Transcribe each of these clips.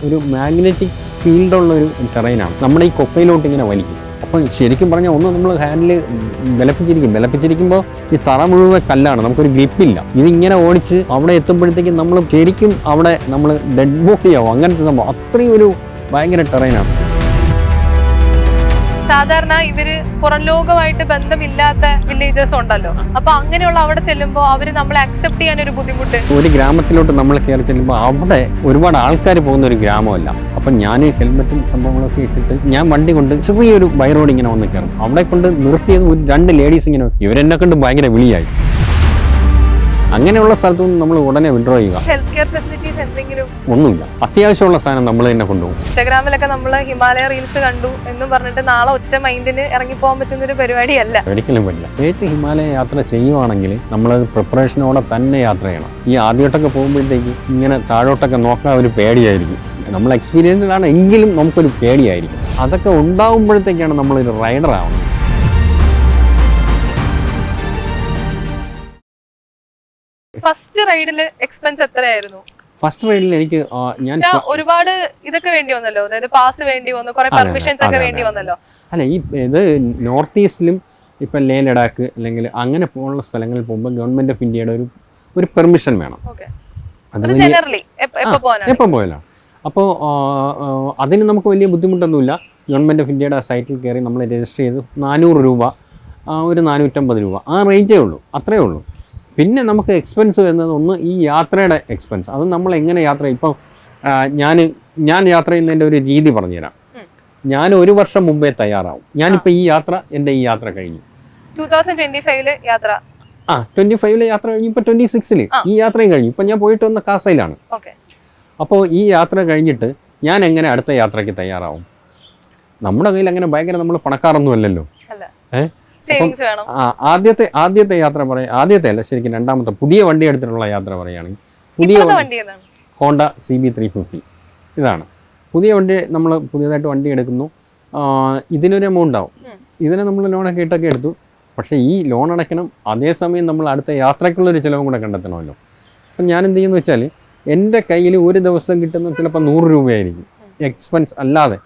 ഒരു മാഗ്നറ്റിക് ഫീൽഡുള്ളൊരു ടെറൈനാണ്. നമ്മുടെ ഈ കൊക്കയിലോട്ട് ഇങ്ങനെ വലിക്കും. അപ്പം ശരിക്കും പറഞ്ഞാൽ ഒന്ന് നമ്മൾ ഹാൻഡിൽ ബലപ്പിച്ചിരിക്കുമ്പോൾ ഈ തറ മുഴുവൻ കല്ലാണ്, നമുക്കൊരു ഗ്രിപ്പില്ല. ഇതിങ്ങനെ ഓടിച്ച് അവിടെ എത്തുമ്പോഴത്തേക്കും നമ്മൾ ശരിക്കും അവിടെ നമ്മൾ ഡെഡ് ബോഡിയാവും. അങ്ങനത്തെ സംഭവം അത്രയും ഒരു ഭയങ്കര ടെറൈനാണ്. സാധാരണ ഇവര് പുറം ലോകമായിട്ട് ബന്ധമില്ലാത്ത വില്ലേജസ് ഉണ്ടല്ലോ, അപ്പൊ അങ്ങനെയുള്ള അവിടെ ചെല്ലുമ്പോൾ അവര് നമ്മളെ അക്സെപ്റ്റ് ചെയ്യാൻ ഒരു ബുദ്ധിമുട്ട്. ഒരു ഗ്രാമത്തിലോട്ട് നമ്മൾ കയറി ചെല്ലുമ്പോൾ അവിടെ ഒരുപാട് ആൾക്കാർ പോകുന്ന ഒരു ഗ്രാമമല്ല. അപ്പം ഞാൻ ഹെൽമെറ്റും സംഭവങ്ങളൊക്കെ ഇട്ടിട്ട് ഞാൻ വണ്ടി കൊണ്ട് ചെറിയൊരു ബൈ റോഡ് ഇങ്ങനെ വന്ന് കയറും. അവിടെ കൊണ്ട് നിർത്തിയത് ഒരു 2 ലേഡീസ് ഇങ്ങനെ ഇവരെന്നെ കൊണ്ട് ഭയങ്കര വിളിയായി. അങ്ങനെയുള്ള സ്ഥലത്തു നിന്ന് നമ്മൾ ഉടനെ വിഡ്രോ ചെയ്യുക. ഹെൽത്ത് കെയർ ഫെസിലിറ്റീസ് എന്തെങ്കിലും ഒന്നുമില്ല. അത്യാവശ്യമുള്ള സാധനം നമ്മൾ തന്നെ കൊണ്ടുപോകും. ഇൻസ്റ്റാഗ്രാമിലൊക്കെ നമ്മൾ ഹിമാലയ റീൽസ് കണ്ടു എന്നും പറഞ്ഞിട്ട് നാളെ ഒറ്റ മൈൻഡിന് ഇറങ്ങിപ്പോകാൻ പറ്റുന്ന ഒരു പരിപാടിയല്ല. ഒരിക്കലും പറ്റില്ല. പ്രത്യേകിച്ച് ഹിമാലയ യാത്ര ചെയ്യുവാണെങ്കിൽ നമ്മളത് പ്രിപ്പറേഷനോടെ തന്നെ യാത്ര ചെയ്യണം. ഈ ആദ്യമായിട്ടൊക്കെ പോകുമ്പോഴത്തേക്ക് ഇങ്ങനെ താഴോട്ടൊക്കെ നോക്കാൻ ഒരു പേടിയായിരിക്കും. നമ്മൾ എക്സ്പീരിയൻസ്ഡ് ആണ് എങ്കിലും നമുക്കൊരു പേടിയായിരിക്കും. അതൊക്കെ ഉണ്ടാകുമ്പോഴത്തേക്കാണ് നമ്മളൊരു റൈഡർ ആവുന്നത്. ഫസ്റ്റ് റൈഡില് എക്സ്പെൻസ് എത്രയായിരുന്നു? ഫസ്റ്റ് റൈഡിൽ എനിക്ക് ഞാൻ ഒരുപാട് ഇതൊക്കെ വേണ്ടി വന്നല്ലോ, അതായത് പാസ് വേണ്ടി വന്നു, കുറെ പെർമിഷൻസ് ഒക്കെ വേണ്ടി വന്നല്ലോ. അല്ല, ഈ ഇത് നോർത്ത് ഈസ്റ്റിലും ഇപ്പം ലേ ലഡാക്ക് അല്ലെങ്കിൽ അങ്ങനെ പോകുന്ന സ്ഥലങ്ങളിൽ പോകുമ്പോൾ ഗവൺമെന്റ് ഓഫ് ഇന്ത്യയുടെ ഒരു പെർമിഷൻ വേണം. എപ്പം പോയാലാണ്. അപ്പോൾ അതിന് നമുക്ക് വലിയ ബുദ്ധിമുട്ടൊന്നുമില്ല. ഗവൺമെന്റ് ഓഫ് ഇന്ത്യയുടെ സൈറ്റിൽ കയറി നമ്മൾ രജിസ്റ്റർ ചെയ്ത് 400 രൂപ, ഒരു 450 രൂപ, ആ റേഞ്ചേ ഉള്ളൂ, അത്രയേ ഉള്ളൂ. പിന്നെ നമുക്ക് എക്സ്പെൻസ് വരുന്നത് ഒന്ന് ഈ യാത്രയുടെ എക്സ്പെൻസ്. അത് നമ്മൾ എങ്ങനെ യാത്ര ചെയ്യും. ഇപ്പം ഞാൻ യാത്ര ചെയ്യുന്നതിൻ്റെ ഒരു രീതി പറഞ്ഞുതരാം. ഞാൻ 1 വർഷം മുമ്പേ തയ്യാറാവും. ഞാനിപ്പോൾ ഈ യാത്ര കഴിഞ്ഞു 2025 യാത്ര. 25 യാത്ര കഴിഞ്ഞു. ഇപ്പോൾ 26 ഈ യാത്രയും കഴിഞ്ഞു. ഇപ്പം ഞാൻ പോയിട്ട് വന്ന കാസയിലാണ്. അപ്പോൾ ഈ യാത്ര കഴിഞ്ഞിട്ട് ഞാൻ എങ്ങനെ അടുത്ത യാത്രയ്ക്ക് തയ്യാറാവും? നമ്മുടെ കയ്യിൽ അങ്ങനെ ഭയങ്കര നമ്മൾ പണക്കാരൊന്നും അല്ലല്ലോ. ആദ്യത്തെ യാത്ര പറയാം, ആദ്യത്തെ അല്ല ശരിക്കും രണ്ടാമത്തെ പുതിയ വണ്ടി എടുത്തിട്ടുള്ള യാത്ര പറയുകയാണെങ്കിൽ പുതിയ ഹോണ്ട CB350 ഇതാണ് പുതിയ വണ്ടി. നമ്മൾ പുതിയതായിട്ട് വണ്ടി എടുക്കുന്നു. ഇതിനൊരു എമൗണ്ട് ആവും. ഇതിനെ നമ്മൾ ലോണൊക്കെ ഇട്ടൊക്കെ എടുത്തു. പക്ഷേ ഈ ലോൺ അടയ്ക്കണം, അതേസമയം നമ്മൾ അടുത്ത യാത്രയ്ക്കുള്ളൊരു ചിലവും കൂടെ കണ്ടെത്തണമല്ലോ. അപ്പം ഞാൻ എന്ത് ചെയ്യുന്നു വെച്ചാൽ എൻ്റെ കയ്യിൽ ഒരു ദിവസം കിട്ടുന്ന ചിലപ്പോൾ 100 രൂപയായിരിക്കും എക്സ്പെൻസ് അല്ലാതെ,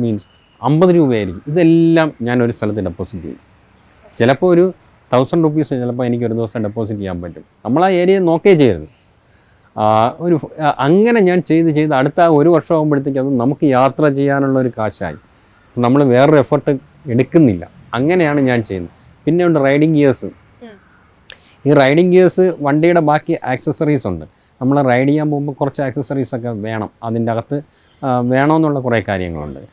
മീൻസ് 50 രൂപയായിരിക്കും. ഇതെല്ലാം ഞാൻ ഒരു സ്ഥലത്ത് ഡെപ്പോസിറ്റ് ചെയ്യും. ചിലപ്പോൾ ഒരു 1000 റുപ്പീസ് ചിലപ്പോൾ എനിക്ക് ഒരു ദിവസം ഡെപ്പോസിറ്റ് ചെയ്യാൻ പറ്റും. നമ്മൾ ആ ഏരിയ നോക്കേ ചെയ്യരുത്. അങ്ങനെ ഞാൻ ചെയ്ത് അടുത്ത 1 വർഷം ആകുമ്പോഴത്തേക്ക് അത് നമുക്ക് യാത്ര ചെയ്യാനുള്ള ഒരു കാശായി. നമ്മൾ വേറൊരു എഫർട്ട് എടുക്കുന്നില്ല. അങ്ങനെയാണ് ഞാൻ ചെയ്യുന്നത്. പിന്നെ ഉണ്ട് റൈഡിങ് ഗിയേഴ്സ്. ഈ റൈഡിങ് ഗിയേഴ്സ് വണ്ടിയുടെ ബാക്കി ആക്സസറീസ് ഉണ്ട്. നമ്മൾ റൈഡ് ചെയ്യാൻ പോകുമ്പോൾ കുറച്ച് ആക്സസറീസൊക്കെ വേണം. അതിൻ്റെ അകത്ത് വേണമെന്നുള്ള കുറേ കാര്യങ്ങളുണ്ട്.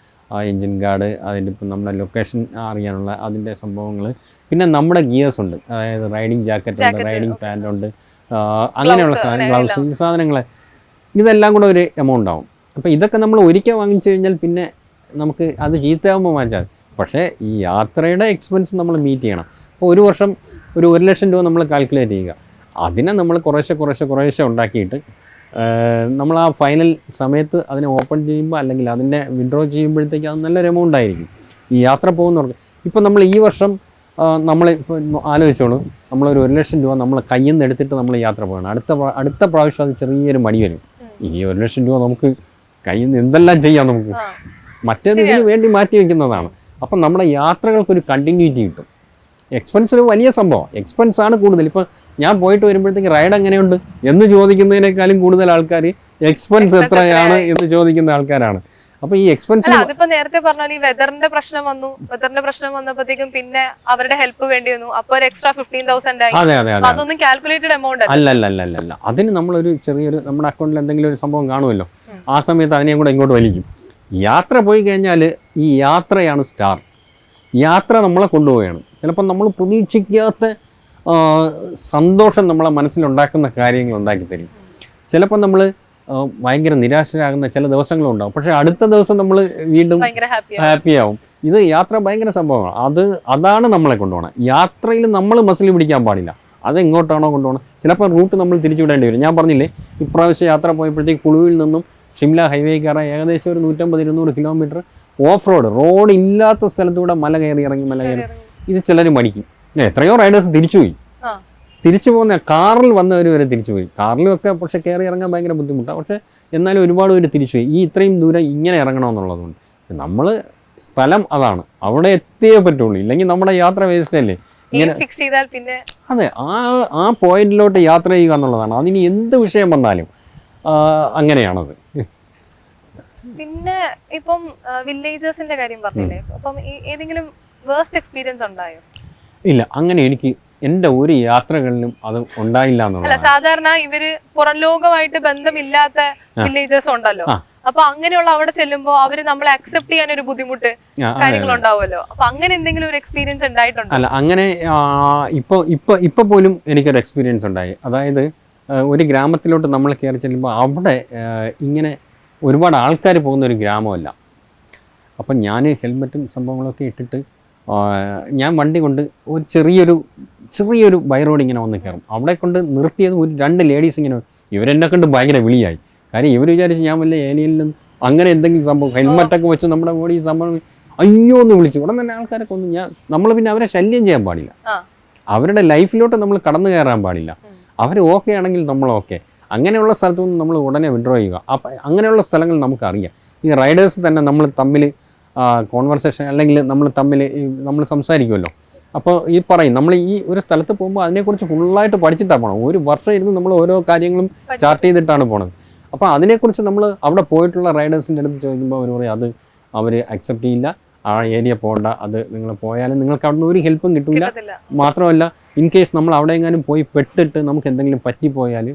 എൻജിൻ ഗാർഡ്, അതിൻ്റെ ഇപ്പം നമ്മുടെ ലൊക്കേഷൻ അറിയാനുള്ള അതിൻ്റെ സംഭവങ്ങൾ. പിന്നെ നമ്മുടെ ഗിയേഴ്സ് ഉണ്ട്, അതായത് റൈഡിങ് ജാക്കറ്റ് ഉണ്ട്, റൈഡിങ് പാൻ്റ് ഉണ്ട്, അങ്ങനെയുള്ള സാധനം, ഗ്ലൗസ്, ഈ സാധനങ്ങൾ, ഇതെല്ലാം കൂടെ ഒരു എമൗണ്ട് ആവും. അപ്പോൾ ഇതൊക്കെ നമ്മൾ ഒരിക്കൽ വാങ്ങിച്ചു കഴിഞ്ഞാൽ പിന്നെ നമുക്ക് അത് ചീത്തയാകുമ്പോൾ വാങ്ങിച്ചാൽ. പക്ഷേ ഈ യാത്രയുടെ എക്സ്പെൻസ് നമ്മൾ മീറ്റ് ചെയ്യണം. അപ്പോൾ 1 വർഷം ഒരു 1 ലക്ഷം രൂപ നമ്മൾ കാൽക്കുലേറ്റ് ചെയ്യുക. അതിനെ നമ്മൾ കുറേശ്ശെ ഉണ്ടാക്കിയിട്ട് നമ്മൾ ആ ഫൈനൽ സമയത്ത് അതിനെ ഓപ്പൺ ചെയ്യുമ്പോൾ അല്ലെങ്കിൽ അതിൻ്റെ വിഡ്രോ ചെയ്യുമ്പോഴത്തേക്ക് അത് നല്ലൊരു എമൗണ്ട് ആയിരിക്കും. ഈ യാത്ര പോകുന്നവർക്ക് ഇപ്പം നമ്മൾ ഈ വർഷം നമ്മൾ ഇപ്പോൾ ആലോചിച്ചോളൂ, നമ്മളൊരു 1 ലക്ഷം രൂപ നമ്മൾ കയ്യിൽ നിന്ന് എടുത്തിട്ട് നമ്മൾ യാത്ര പോകണം. അടുത്ത പ്രാവശ്യം അത് ചെറിയൊരു മടി വരും. ഈ 1 ലക്ഷം രൂപ നമുക്ക് കയ്യിൽ നിന്ന് എന്തെല്ലാം ചെയ്യാം, നമുക്ക് മറ്റേത് ഇതിന് വേണ്ടി മാറ്റി വയ്ക്കുന്നതാണ്. അപ്പം നമ്മുടെ യാത്രകൾക്കൊരു കണ്ടിന്യൂറ്റി കിട്ടും. എക്സ്പെൻസ് ഒരു വലിയ സംഭവം, എക്സ്പെൻസാണ് കൂടുതൽ. ഇപ്പം ഞാൻ പോയിട്ട് വരുമ്പോഴത്തേക്ക് റൈഡ് എങ്ങനെയുണ്ട് എന്ന് ചോദിക്കുന്നതിനേക്കാളും കൂടുതൽ ആൾക്കാർ എക്സ്പെൻസ് എത്രയാണ് എന്ന് ചോദിക്കുന്ന ആൾക്കാരാണ്. അപ്പോൾ ഈ എക്സ്പെൻസ് അതിപ്പോ നേരത്തെ പറഞ്ഞാൽ ഈ വെതറിന്റെ പ്രശ്നം വന്നപ്പോഴത്തേക്കും പിന്നെ അവരുടെ ഹെൽപ്പ് വേണ്ടി വന്നു. അപ്പോൾ ഒരു എക്സ്ട്രാ 15,000 ആയി. അതെ, അതൊന്നും കാൽക്കുലേറ്റഡ് എമൗണ്ട് അല്ല. അതിന് നമ്മളൊരു ചെറിയൊരു നമ്മുടെ അക്കൗണ്ടിൽ എന്തെങ്കിലും ഒരു സംഭവം കാണുമല്ലോ, ആ സമയത്ത് അതിനെയും കൂടെ ഇങ്ങോട്ട് വലിക്കും. യാത്ര പോയി കഴിഞ്ഞാൽ ഈ യാത്രയാണ് സ്റ്റാർ. യാത്ര നമ്മളെ കൊണ്ടുപോവുകയാണ്. ചിലപ്പോൾ നമ്മൾ പ്രതീക്ഷിക്കാത്ത സന്തോഷം നമ്മളെ മനസ്സിലുണ്ടാക്കുന്ന കാര്യങ്ങൾ ഉണ്ടാക്കി തരും. ചിലപ്പോൾ നമ്മൾ ഭയങ്കര നിരാശരാകുന്ന ചില ദിവസങ്ങളുണ്ടാവും. പക്ഷേ അടുത്ത ദിവസം നമ്മൾ വീണ്ടും ഹാപ്പി ആവും. ഇത് യാത്ര ഭയങ്കര സംഭവമാണ്. അതാണ് നമ്മളെ കൊണ്ടുപോകണം. യാത്രയിൽ നമ്മൾ മസിൽ പിടിക്കാൻ പാടില്ല. അതെങ്ങോട്ടാണോ കൊണ്ടുപോകണം. ചിലപ്പോൾ റൂട്ട് നമ്മൾ തിരിച്ചുവിടേണ്ടി വരും. ഞാൻ പറഞ്ഞില്ലേ, ഇപ്രാവശ്യം യാത്ര പോയപ്പോഴത്തേക്ക് കുളുവിൽ നിന്നും ഷിംല ഹൈവേ കയറാൻ ഏകദേശം ഒരു 150-200 കിലോമീറ്റർ ഓഫ് റോഡ് ഇല്ലാത്ത സ്ഥലത്തൂടെ മല കയറി. ഇത് ചിലർ മടിക്കും. എത്രയോ റൈഡേഴ്സ് തിരിച്ചുപോയി. തിരിച്ചു പോകുന്ന കാറിൽ വന്നവർ വരെ തിരിച്ചു പോയി. കാറിലൊക്കെ പക്ഷെ കയറി ഇറങ്ങാൻ ഭയങ്കര ബുദ്ധിമുട്ടാണ്. പക്ഷേ എന്നാലും ഒരുപാട് പേര് തിരിച്ചു പോയി. ഈ ഇത്രയും ദൂരം ഇങ്ങനെ ഇറങ്ങണമെന്നുള്ളതുകൊണ്ട് നമ്മൾ സ്ഥലം അതാണ്, അവിടെ എത്തിയേ പറ്റുള്ളൂ, ഇല്ലെങ്കിൽ നമ്മുടെ യാത്ര വേസ്റ്റ് അല്ലേ. ഇങ്ങനെ ഫിക്സ് ചെയ്താൽ പിന്നെ അതെ, ആ പോയിന്റിലോട്ട് യാത്ര ചെയ്യുക എന്നുള്ളതാണ്. അതിന് എന്ത് വിഷയം വന്നാലും അങ്ങനെയാണത്. പിന്നെ ഇപ്പം വില്ലേജേഴ്സിന്റെ കാര്യം പറഞ്ഞില്ലേ, അപ്പം ഏതെങ്കിലും വേർസ്റ്റ് എക്സ്പീരിയൻസ് ഉണ്ടായോ? ഇല്ല, അങ്ങനെ എനിക്ക് എൻ്റെ ഒരു യാത്രകളിലും അത് ഉണ്ടായില്ല അല്ല, എന്നുള്ളത്. സാധാരണ ഇവര് പുറം ലോകമായിട്ട് ബന്ധമില്ലാത്ത വില്ലേജേഴ്സ് ഉണ്ടല്ലോ, അപ്പൊ അങ്ങനെയുള്ള അവിടെ ചെല്ലുമ്പോ അവര് നമ്മളെ അക്സെപ്റ്റ് ചെയ്യാൻ ഒരു ബുദ്ധിമുട്ട് കാര്യങ്ങൾ ഉണ്ടാവുമല്ലോ. അപ്പൊ അങ്ങനെ എന്തെങ്കിലും ഒരു എക്സ്പീരിയൻസ് ഉണ്ടായിട്ടുണ്ടോ? അല്ല, അങ്ങനെ ഇപ്പൊ പോലും എനിക്കൊരു എക്സ്പീരിയൻസ് ഉണ്ടായി. അതായത് ഒരു ഗ്രാമത്തിലോട്ട് നമ്മൾ കയറി ചെല്ലുമ്പോൾ അവിടെ ഇങ്ങനെ ഒരുപാട് ആൾക്കാർ പോകുന്ന ഒരു ഗ്രാമമല്ല. അപ്പം ഞാൻ ഹെൽമെറ്റും സംഭവങ്ങളൊക്കെ ഇട്ടിട്ട് ഞാൻ വണ്ടി കൊണ്ട് ഒരു ചെറിയൊരു ബൈ റോഡ് ഇങ്ങനെ വന്ന് കയറും. അവിടെ കൊണ്ട് നിർത്തിയത് ഒരു 2 ലേഡീസ് ഇങ്ങനെ, ഇവരെന്നെ കൊണ്ട് ഭയങ്കര വിളിയായി. കാര്യം ഇവർ വിചാരിച്ച് ഞാൻ വല്ല ഏലിയനിലും അങ്ങനെ എന്തെങ്കിലും സംഭവം ഹെൽമെറ്റൊക്കെ വെച്ച് നമ്മുടെ ബോഡി സംഭവം അയ്യോ എന്ന് വിളിച്ചു. ഉടൻ തന്നെ ആൾക്കാരൊക്കെ ഒന്ന് നമ്മൾ പിന്നെ അവരെ ശല്യം ചെയ്യാൻ പാടില്ല, അവരുടെ ലൈഫിലോട്ട് നമ്മൾ കടന്നു കയറാൻ പാടില്ല. അവർ ഓക്കെ ആണെങ്കിൽ നമ്മൾ ഓക്കെ. അങ്ങനെയുള്ള സ്ഥലത്തു നിന്ന് നമ്മൾ ഉടനെ വിഡ്രോ ചെയ്യുക. അപ്പം അങ്ങനെയുള്ള സ്ഥലങ്ങൾ നമുക്കറിയാം. ഈ റൈഡേഴ്സ് തന്നെ നമ്മൾ തമ്മിൽ കോൺവെർസേഷൻ അല്ലെങ്കിൽ നമ്മൾ സംസാരിക്കുമല്ലോ. അപ്പോൾ ഈ പറയും നമ്മൾ ഈ ഒരു സ്ഥലത്ത് പോകുമ്പോൾ അതിനെക്കുറിച്ച് ഫുള്ളായിട്ട് പഠിച്ചിട്ടാണ് പോകണം. ഒരു വർഷം ഇരുന്ന് നമ്മൾ ഓരോ കാര്യങ്ങളും ചാർട്ട് ചെയ്തിട്ടാണ് പോണത്. അപ്പോൾ അതിനെക്കുറിച്ച് നമ്മൾ അവിടെ പോയിട്ടുള്ള റൈഡേഴ്സിൻ്റെ അടുത്ത് ചോദിക്കുമ്പോൾ അവർ പറയും അത് അവർ അക്സെപ്റ്റ് ചെയ്യില്ല, ആ ഏരിയ പോകണ്ട, അത് നിങ്ങൾ പോയാലും നിങ്ങൾക്ക് അവിടെ നിന്ന് ഒരു ഹെൽപ്പും കിട്ടില്ല. മാത്രമല്ല ഇൻ കേസ് നമ്മൾ അവിടെ എങ്ങാനും പോയി പെട്ടിട്ട് നമുക്ക് എന്തെങ്കിലും പറ്റിപ്പോയാൽ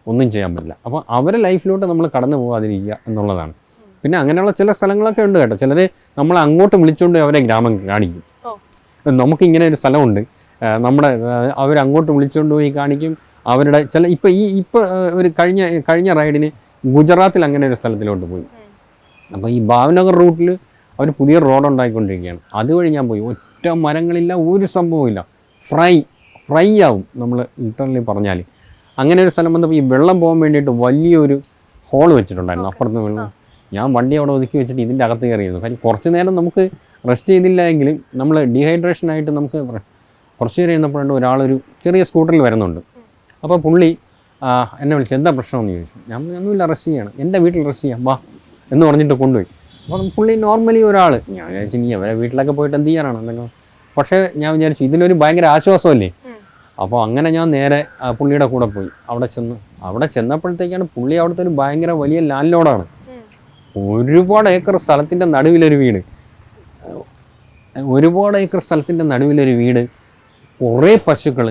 ഒന്നും ചെയ്യാൻ പറ്റില്ല. അപ്പോൾ അവരെ ലൈഫിലോട്ട് നമ്മൾ കടന്നു പോകാതിരിക്കുക എന്നുള്ളതാണ്. പിന്നെ അങ്ങനെയുള്ള ചില സ്ഥലങ്ങളൊക്കെ ഉണ്ട് കേട്ടോ. ചിലർ നമ്മൾ അങ്ങോട്ട് വിളിച്ചുകൊണ്ട് അവരെ ഗ്രാമം കാണിക്കും. നമുക്കിങ്ങനെ ഒരു സ്ഥലമുണ്ട്, അവരങ്ങോട്ട് വിളിച്ചുകൊണ്ട് പോയി കാണിക്കും. അവരുടെ ഇപ്പോൾ ഒരു കഴിഞ്ഞ റൈഡിന് ഗുജറാത്തിൽ അങ്ങനെ ഒരു സ്ഥലത്തിലോട്ട് പോയി. അപ്പോൾ ഈ ഭാവ്നഗർ റൂട്ടിൽ അവർ പുതിയ റോഡ് ഉണ്ടാക്കിക്കൊണ്ടിരിക്കുകയാണ്. അതുവഴി ഞാൻ പോയി. ഒറ്റ മരങ്ങളില്ല, ഒരു സംഭവമില്ല, ഫ്രൈ ആവും നമ്മൾ ലിറ്ററലി പറഞ്ഞാൽ. അങ്ങനെ ഒരു സ്ഥലം വന്നപ്പോൾ ഈ വെള്ളം പോകാൻ വേണ്ടിയിട്ട് വലിയൊരു ഹോൾ വെച്ചിട്ടുണ്ടായിരുന്നു അപ്പുറത്ത് വെള്ളം. ഞാൻ വണ്ടി അവിടെ ഒതുക്കി വെച്ചിട്ട് ഇതിൻ്റെ അകത്ത് കയറിയിരുന്നു. കാര്യം കുറച്ച് നേരം നമുക്ക് റെസ്റ്റ് ചെയ്തില്ല എങ്കിലും നമ്മൾ ഡീഹൈഡ്രേഷനായിട്ട് നമുക്ക് കുറച്ച് നേരം ഇരുന്നപ്പോഴുണ്ട് ഒരാളൊരു ചെറിയ സ്കൂട്ടറിൽ വരുന്നുണ്ട്. അപ്പോൾ പുള്ളി എന്നെ വിളിച്ച് എന്താ പ്രശ്നമെന്ന് ചോദിച്ചു. ഞാൻ ഒന്നുമില്ല, റെസ്റ്റ് ചെയ്യണം, എൻ്റെ വീട്ടിൽ റെസ്റ്റ് ചെയ്യാം വാ എന്ന് പറഞ്ഞിട്ട് കൊണ്ടുപോയി. അപ്പോൾ പുള്ളി നോർമലി ഒരാൾ, ഞാൻ വിചാരിച്ചു ഇനി അവരെ വീട്ടിലൊക്കെ പോയിട്ട് എന്ത് ചെയ്യാനാണ് എന്തെങ്കിലും. പക്ഷേ ഞാൻ വിചാരിച്ചു ഇതിലൊരു ഭയങ്കര ആശ്വാസമല്ലേ. അപ്പോൾ അങ്ങനെ ഞാൻ നേരെ പുള്ളിയുടെ കൂടെ പോയി. അവിടെ ചെന്നപ്പോഴത്തേക്കാണ് പുള്ളി അവിടുത്തെ ഒരു ഭയങ്കര വലിയ ലാൻഡ് ലോഡാണ്. ഒരുപാട് ഏക്കർ സ്ഥലത്തിൻ്റെ നടുവിലൊരു വീട്, കുറേ പശുക്കൾ,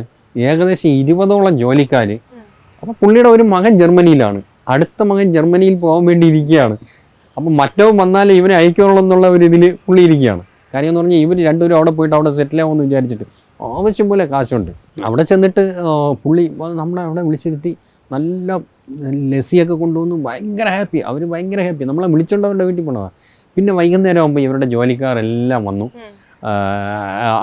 ഏകദേശം 20ഓളം ജോലിക്കാർ. അപ്പോൾ പുള്ളിയുടെ ഒരു മകൻ ജർമ്മനിയിലാണ്, അടുത്ത മകൻ ജർമ്മനിയിൽ പോകാൻ വേണ്ടി ഇരിക്കുകയാണ്. അപ്പം മറ്റവൻ വന്നാലേ ഇവനെ അയക്കുള്ളൂ എന്നുള്ള ഒരു ഇതിൽ പുള്ളി ഇരിക്കുകയാണ്. കാര്യം എന്ന് പറഞ്ഞാൽ ഇവർ രണ്ടുപേരും അവിടെ പോയിട്ട് അവിടെ സെറ്റിൽ ആവുമെന്ന് വിചാരിച്ചിട്ട് ആവശ്യം പോലെ കാശുണ്ട്. അവിടെ ചെന്നിട്ട് പുള്ളി നമ്മളെ അവിടെ വിളിച്ചിരുത്തി നല്ല ലസ്സിയൊക്കെ കൊണ്ടുവന്നു. ഭയങ്കര ഹാപ്പി, അവർ ഭയങ്കര ഹാപ്പി. നമ്മളെ വിളിച്ചോണ്ട് അവരുടെ വീട്ടിൽ പോണതാണ്. പിന്നെ വൈകുന്നേരം ആകുമ്പോൾ ഇവരുടെ ജോലിക്കാരെല്ലാം വന്നു.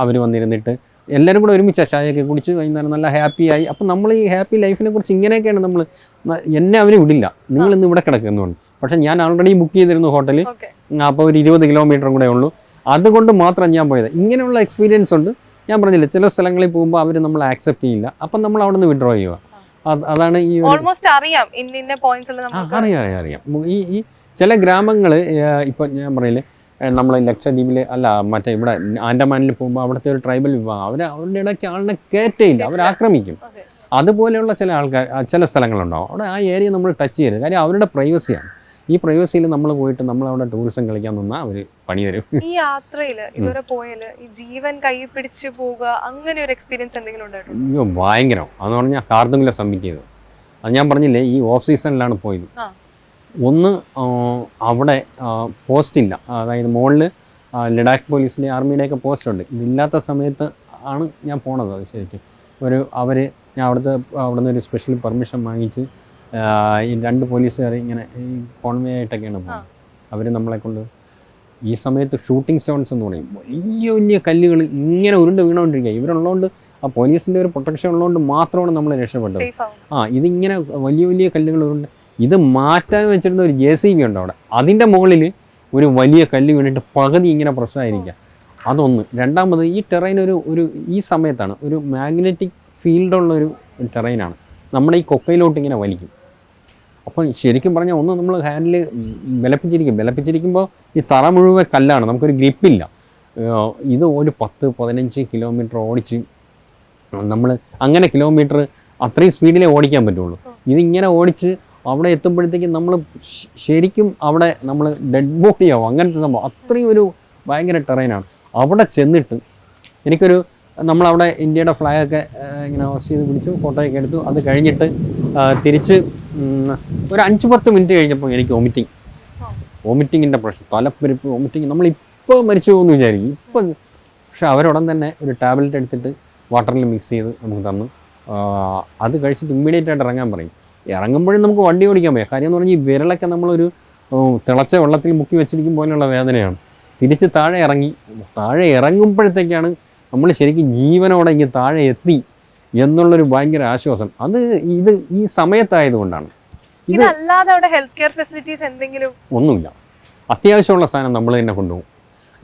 അവർ വന്നിരുന്നിട്ട് എല്ലാവരും കൂടെ ഒരുമിച്ച് ചായയൊക്കെ കുടിച്ച് വൈകുന്നേരം നല്ല ഹാപ്പിയായി. അപ്പം നമ്മൾ ഈ ഹാപ്പി ലൈഫിനെ കുറിച്ച് ഇങ്ങനെയൊക്കെയാണ് നമ്മൾ. എന്നെ അവർ വിടില്ല, നിങ്ങളിന്ന് ഇവിടെ കിടക്കുന്നുണ്ട്. പക്ഷേ ഞാൻ ഓൾറെഡി ബുക്ക് ചെയ്തിരുന്നു ഹോട്ടൽ. അപ്പോൾ ഒരു 20 കിലോമീറ്ററും കൂടെ ഉള്ളൂ. അതുകൊണ്ട് മാത്രം ഞാൻ പോയത്. ഇങ്ങനെയുള്ള എക്സ്പീരിയൻസ് ഉണ്ട്. ഞാൻ പറഞ്ഞില്ല, ചില സ്ഥലങ്ങളിൽ പോകുമ്പോൾ അവർ നമ്മളെ ആക്സെപ്റ്റ് ചെയ്യില്ല. അപ്പം നമ്മൾ അവിടെ നിന്ന് വിഡ്രോ ചെയ്യുക. അതാണ് ഈ അറിയാം. ഈ ചില ഗ്രാമങ്ങൾ ഇപ്പം ഞാൻ പറയില്ലേ, നമ്മൾ ലക്ഷദ്വീപിൽ അല്ല മറ്റേ ഇവിടെ ആൻഡമാനിൽ പോകുമ്പോൾ അവിടുത്തെ ഒരു ട്രൈബൽ വിഭാഗം അവരുടെ ഇടയ്ക്ക് ആളിനെ കയറ്റയില്ല, അവർ ആക്രമിക്കും. അതുപോലെയുള്ള ചില സ്ഥലങ്ങളുണ്ടാവും. അവിടെ ആ ഏരിയ നമ്മൾ ടച്ച് ചെയ്യരുത്. കാര്യം അവരുടെ പ്രൈവസിയാണ്. ഈ പ്രൈവസിയിൽ നമ്മൾ പോയിട്ട് നമ്മൾ അവിടെ ടൂറിസം കളിക്കാൻ നിന്നാൽ അവർ പണി തരും. ഈ യാത്രയിൽ ഇതുവരെ പോയാല് ഈ ജീവൻ കൈ പിടിച്ച് പോവുക അങ്ങനെ ഒരു എക്സ്പീരിയൻസ് എന്തെങ്കിലും ഉണ്ടായിട്ടുണ്ടോ? അയ്യോ ഭയങ്കരം. അതെന്ന് പറഞ്ഞാൽ കാർത്തുമില്ല സബ്മിറ്റ് ചെയ്തത്. അത് ഞാൻ പറഞ്ഞില്ലേ, ഈ ഓഫ് സീസണിലാണ് പോയത്. ഒന്ന് അവിടെ പോസ്റ്റില്ല, അതായത് മുകളിൽ ലഡാക്ക് പോലീസിൻ്റെ ആർമിയുടെയൊക്കെ പോസ്റ്റുണ്ട്. ഇതില്ലാത്ത സമയത്ത് ആണ് ഞാൻ പോണത്. അത് ശരിക്കും ഞാൻ അവിടെ നിന്ന് ഒരു സ്പെഷ്യൽ പെർമിഷൻ വാങ്ങിച്ച് ഈ 2 പോലീസുകാർ ഇങ്ങനെ ഈ കോൺവേ ആയിട്ടൊക്കെയാണ് പോകുന്നത്. അവർ നമ്മളെ കൊണ്ട് ഈ സമയത്ത് ഷൂട്ടിംഗ് സ്റ്റോൺസ് എന്ന് പറയും, വലിയ കല്ലുകൾ ഇങ്ങനെ ഉരുണ്ട് വീണുകൊണ്ടിരിക്കുക. ഇവരുള്ളതുകൊണ്ട് ആ പോലീസിൻ്റെ ഒരു പ്രൊട്ടക്ഷൻ ഉള്ളതുകൊണ്ട് മാത്രമാണ് നമ്മൾ രക്ഷപ്പെട്ടത്. ഇതിങ്ങനെ വലിയ കല്ലുകൾ ഉരുണ്ട്. ഇത് മാറ്റാൻ വെച്ചിരുന്ന ഒരു JCB ഉണ്ട് അവിടെ. അതിൻ്റെ മുകളിൽ ഒരു വലിയ കല്ല് വീണിട്ട് പകുതി ഇങ്ങനെ പ്രശ്നമായിരിക്കുക. അതൊന്ന്. രണ്ടാമത് ഈ ടെറൈൻ ഒരു ഈ സമയത്താണ് ഒരു മാഗ്നറ്റിക് ഫീൽഡുള്ളൊരു ഒരു ടെറൈനാണ്. നമ്മുടെ ഈ കൊക്കയിലോട്ട് ഇങ്ങനെ വലിക്കും. അപ്പോൾ ശരിക്കും പറഞ്ഞാൽ ഒന്ന് നമ്മൾ ഹാൻഡിൽ വിലപ്പിച്ചിരിക്കുമ്പോൾ ഈ തറ മുഴുവൻ കല്ലാണ്, നമുക്കൊരു ഗ്രിപ്പില്ല. ഇത് ഒരു 10-15 കിലോമീറ്റർ ഓടിച്ച് നമ്മൾ അങ്ങനെ കിലോമീറ്റർ അത്രയും സ്പീഡിലേ ഓടിക്കാൻ പറ്റുള്ളൂ. ഇതിങ്ങനെ ഓടിച്ച് അവിടെ എത്തുമ്പോഴത്തേക്കും നമ്മൾ ശരിക്കും അവിടെ നമ്മൾ ഡെഡ് ബോഡിയാവും, അങ്ങനത്തെ സംഭവം. അത്രയും ഒരു ഭയങ്കര ടെറൈനാണ്. അവിടെ ചെന്നിട്ട് എനിക്കൊരു നമ്മളവിടെ ഇന്ത്യയുടെ ഫ്ലാഗൊക്കെ ഇങ്ങനെ ഹോസ്റ്റ് ചെയ്ത് പിടിച്ചു, ഫോട്ടോയൊക്കെ എടുത്തു. അത് കഴിഞ്ഞിട്ട് തിരിച്ച് ഒരു 5-10 മിനിറ്റ് കഴിഞ്ഞപ്പോൾ എനിക്ക് വോമിറ്റിങ്ങിൻ്റെ പ്രശ്നം, തലപ്പെരുപ്പ്, വോമിറ്റിങ്. നമ്മളിപ്പോൾ മരിച്ചു പോകുമെന്ന് വിചാരിക്കും ഇപ്പം. പക്ഷെ അവരുടൻ തന്നെ ഒരു ടാബ്ലറ്റ് എടുത്തിട്ട് വാട്ടറിൽ മിക്സ് ചെയ്ത് നമുക്ക് തന്നു. അത് കഴിച്ചിട്ട് ഇമ്മീഡിയറ്റ് ആയിട്ട് ഇറങ്ങാൻ പറയും. ഇറങ്ങുമ്പോഴും നമുക്ക് വണ്ടി ഓടിക്കാൻ വയ്യ. കാര്യം എന്ന് പറഞ്ഞാൽ ഈ വിരലൊക്കെ നമ്മളൊരു തിളച്ച വെള്ളത്തിൽ മുക്കി വെച്ചിരിക്കും പോലെയുള്ള വേദനയാണ്. തിരിച്ച് താഴെ ഇറങ്ങുമ്പോഴത്തേക്കാണ് നമ്മൾ ശരിക്കും ജീവനോടെ ഇങ്ങനെ താഴെ എത്തി എന്നുള്ളൊരു ഭയങ്കര ആശ്വാസം. അത് ഈ സമയത്തായതുകൊണ്ടാണ്. ഇതല്ലാതെ അവിടെ ഹെൽത്ത് കെയർ ഫെസിലിറ്റീസ് എന്തെങ്കിലും ഒന്നുമില്ല. അത്യാവശ്യമുള്ള സാധനം നമ്മൾ തന്നെ കൊണ്ടുപോകും.